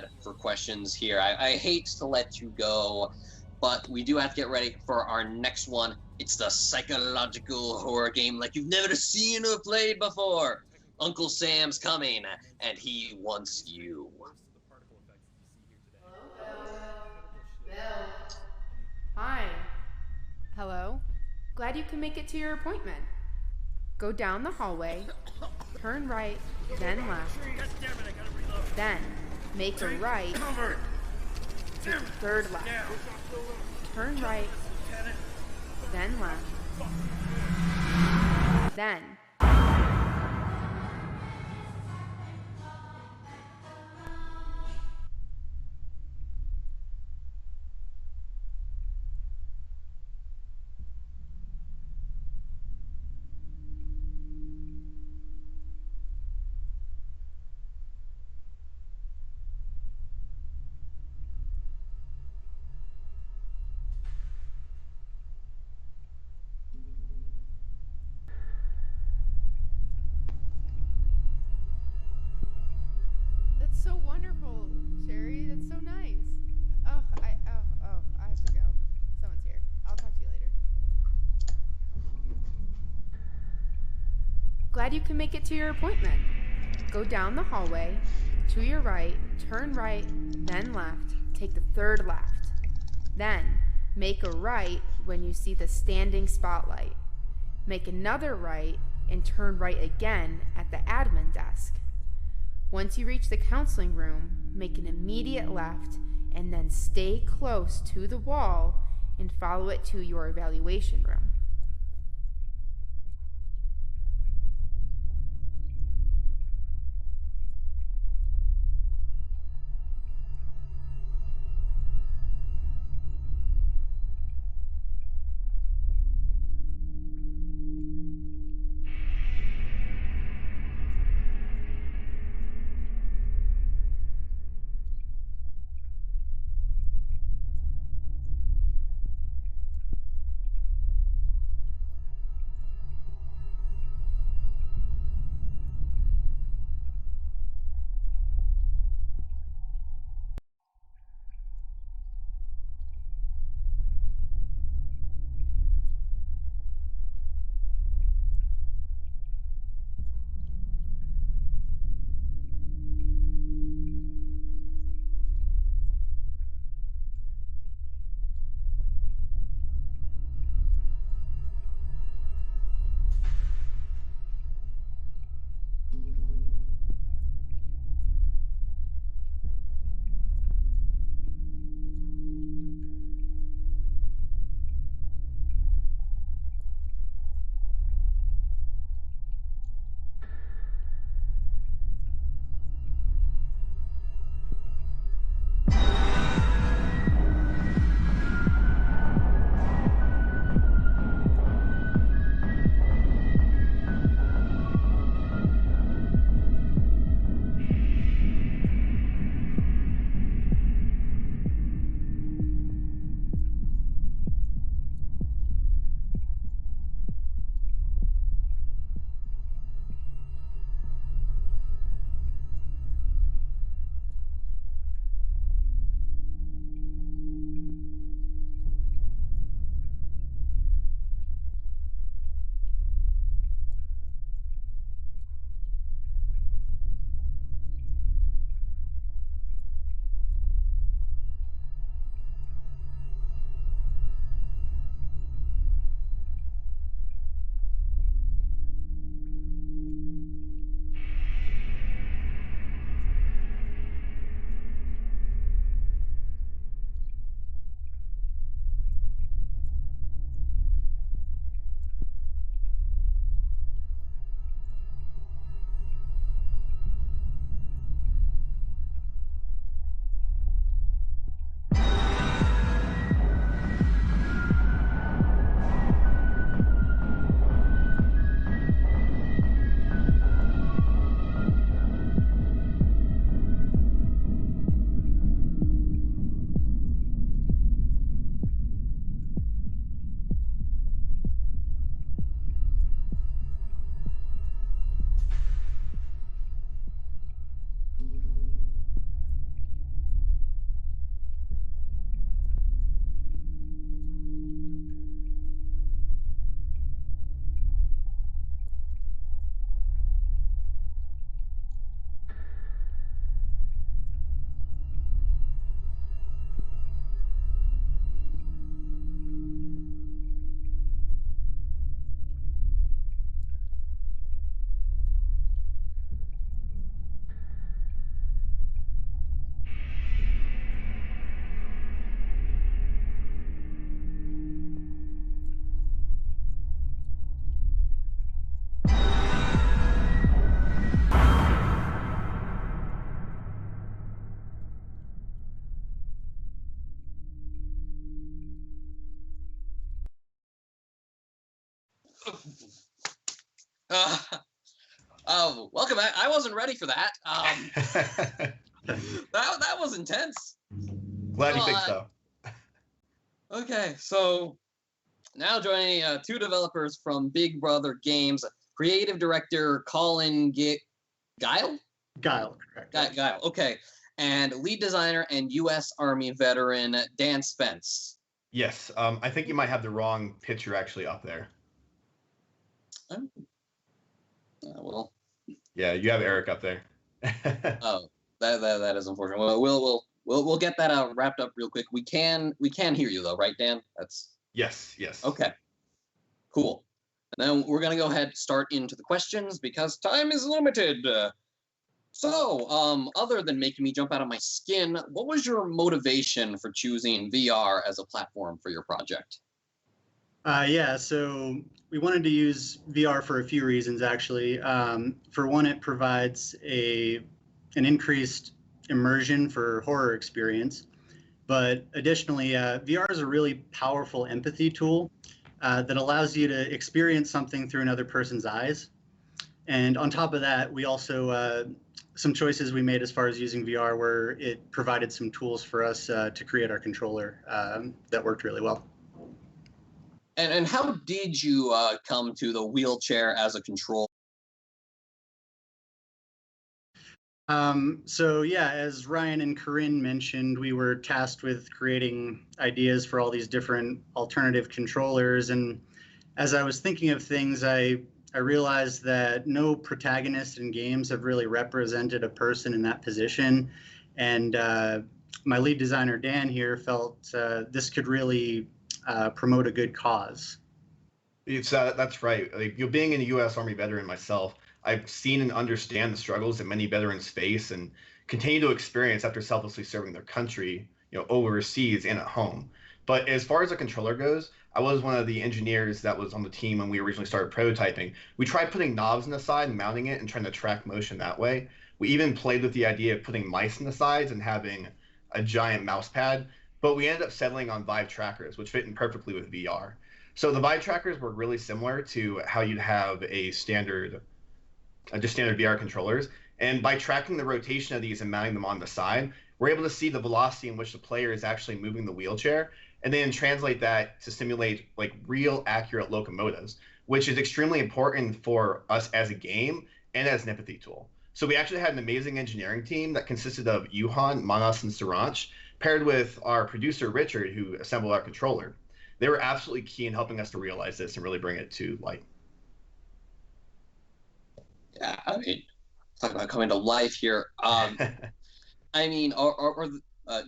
had for questions here. I hate to let you go, but we do have to get ready for our next one. It's the psychological horror game like you've never seen or played before. Uncle Sam's coming, and he wants you. Hello, Bill. Bill. Hi. Hello. Glad you can make it to your appointment. Go down the hallway, turn right, then left, then make a right, take the third left, turn right, then left, then. That's so wonderful, Sherry. That's so nice. I have to go. Someone's here. I'll talk to you later. Glad you can make it to your appointment. Go down the hallway, to your right, turn right, then left, take the third left. Then, make a right when you see the standing spotlight. Make another right and turn right again at the admin desk. Once you reach the counseling room, make an immediate left and then stay close to the wall and follow it to your evaluation room. Welcome. I wasn't ready for that. That was intense. Glad you think so. Okay, so now joining two developers from Big Brother Games, creative director Colin Guile? Guile, correct. Guile, okay. And lead designer and U.S. Army veteran Dan Spence. Yes, I think you might have the wrong picture actually up there. Well. Yeah, you have Eric up there. Oh, that is unfortunate. Well, we'll get that wrapped up real quick. We can hear you though, right, Dan? That's yes. Okay. Cool. And then we're gonna go ahead and start into the questions because time is limited. So, other than making me jump out of my skin, what was your motivation for choosing VR as a platform for your project? So we wanted to use VR for a few reasons, actually. For one, it provides an increased immersion for horror experience. But additionally, VR is a really powerful empathy tool that allows you to experience something through another person's eyes. And on top of that, we also, some choices we made as far as using VR where it provided some tools for us to create our controller that worked really well. And how did you come to the wheelchair as a control? As Ryan and Corinne mentioned, we were tasked with creating ideas for all these different alternative controllers. And as I was thinking of things, I realized that no protagonist in games have really represented a person in that position. And my lead designer, Dan, here felt this could really promote a good cause. That's right. Like, being a U.S. Army veteran myself, I've seen and understand the struggles that many veterans face and continue to experience after selflessly serving their country, overseas and at home. But as far as the controller goes, I was one of the engineers that was on the team when we originally started prototyping. We tried putting knobs in the side and mounting it and trying to track motion that way. We even played with the idea of putting mice in the sides and having a giant mouse pad, but we ended up settling on Vive trackers, which fit in perfectly with VR. So the Vive trackers were really similar to how you'd have a standard VR controllers. And by tracking the rotation of these and mounting them on the side, we're able to see the velocity in which the player is actually moving the wheelchair, and then translate that to simulate like real accurate locomotives, which is extremely important for us as a game and as an empathy tool. So we actually had an amazing engineering team that consisted of Yuhan, Manas, and Saranch, paired with our producer, Richard, who assembled our controller. They were absolutely key in helping us to realize this and really bring it to light. Yeah, I mean, talk about coming to life here. I mean,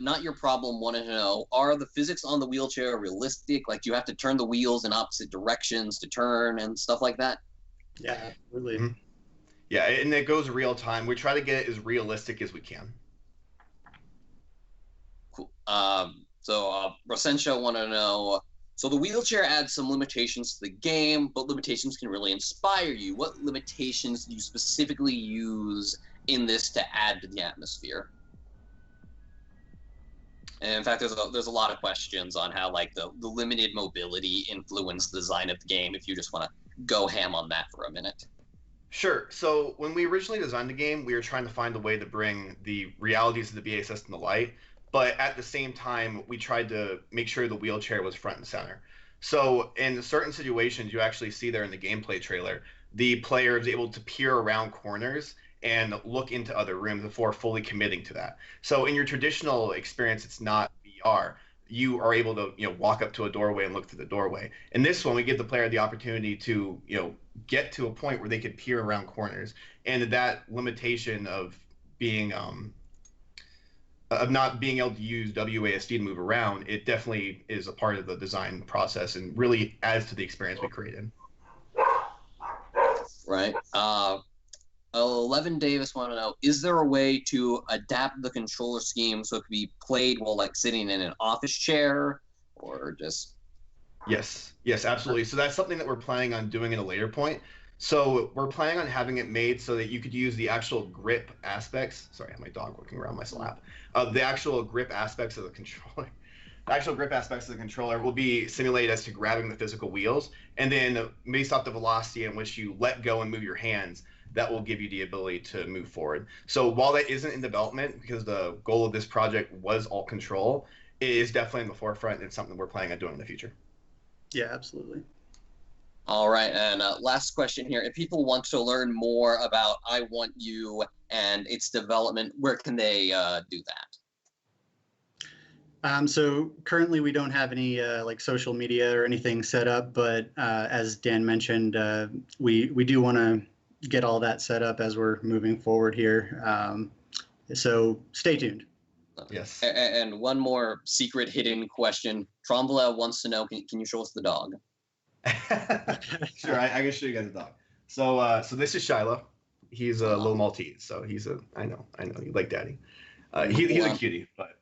not your problem wanted to know, are the physics on the wheelchair realistic? Like, do you have to turn the wheels in opposite directions to turn and stuff like that? Yeah, absolutely. Mm-hmm. Yeah, and it goes real time. We try to get it as realistic as we can. Cool. Rosensha wanted to know, so the wheelchair adds some limitations to the game, but limitations can really inspire you. What limitations do you specifically use in this to add to the atmosphere? And in fact, there's a lot of questions on how like the limited mobility influenced the design of the game, if you just want to go ham on that for a minute. Sure. So when we originally designed the game, we were trying to find a way to bring the realities of the BA system to light, but at the same time, we tried to make sure the wheelchair was front and center. So in certain situations, you actually see there in the gameplay trailer, the player is able to peer around corners and look into other rooms before fully committing to that. So in your traditional experience, it's not VR. You are able to, walk up to a doorway and look through the doorway. In this one, we give the player the opportunity to, get to a point where they could peer around corners. And that limitation of being, of not being able to use WASD to move around, it definitely is a part of the design process and really adds to the experience we created. Right. 11 Davis want to know, is there a way to adapt the controller scheme so it could be played while like sitting in an office chair or just... Yes, absolutely. So that's something that we're planning on doing at a later point. So we're planning on having it made so that you could use the actual grip aspects. Sorry, I have my dog walking around my lap. The actual grip aspects of the controller actual grip aspects of the controller will be simulated as to grabbing the physical wheels, and then based off the velocity in which you let go and move your hands, that will give you the ability to move forward. So while that isn't in development, because the goal of this project was alt control, it is definitely in the forefront. It's something we're planning on doing in the future. Yeah, absolutely. All right, and last question here. If people want to learn more about I Want You and its development, where can they do that? So currently we don't have any like social media or anything set up, but as Dan mentioned, we do want to get all that set up as we're moving forward here. So stay tuned. Yes. And one more secret hidden question. Trombola wants to know, can you show us the dog? Sure, I can show you guys the dog. So this is Shiloh. He's a little Maltese, so I know, you like daddy. He's a cutie, but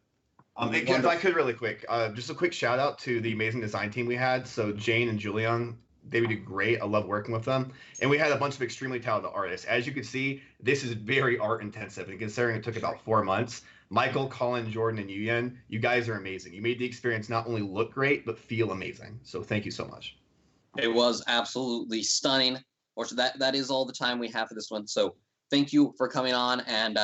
if I could really quick, just a quick shout out to the amazing design team we had. So Jane and Julian, they did great. I love working with them. And we had a bunch of extremely talented artists. As you can see, this is very art intensive. And considering it took about 4 months, Michael, Colin, Jordan, and Yuyen, you guys are amazing. You made the experience not only look great, but feel amazing. So thank you so much. It was absolutely stunning. That is all the time we have for this one. So thank you for coming on, and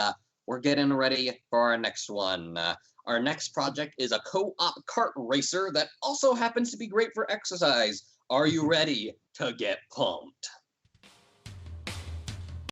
we're getting ready for our next one. Our next project is a co-op kart racer that also happens to be great for exercise. Are you ready to get pumped?